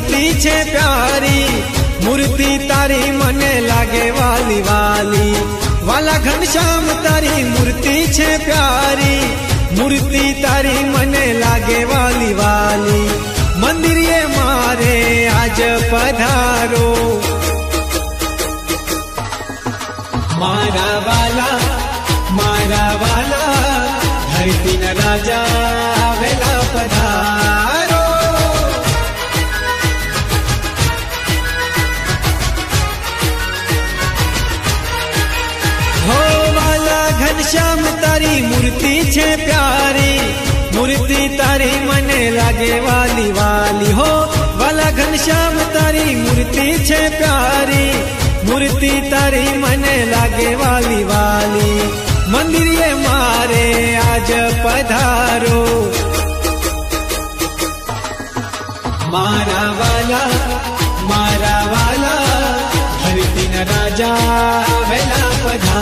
मूर्ति छे प्यारी, मूर्ति तारी मने लागे वाली वाली। वाला घनश्याम तारी मूर्ति छे प्यारी, मूर्ति तारी मने लागे वाली वाली। मंदिर ये मारे आज पधारो, मारा वाला धरती न राजा वेला पधारो। हो वाला घनश्याम तारी मूर्ति छे प्यारी, मूर्ति तारी मने लागे वाली वाली। हो वाला घनश्याम तारी मूर्ति छे प्यारी, मूर्ति तारी मने लागे वाली वाली। मंदिर ये मारे आज पधारो, मारा वाला धरती न राजा वेला पधारो।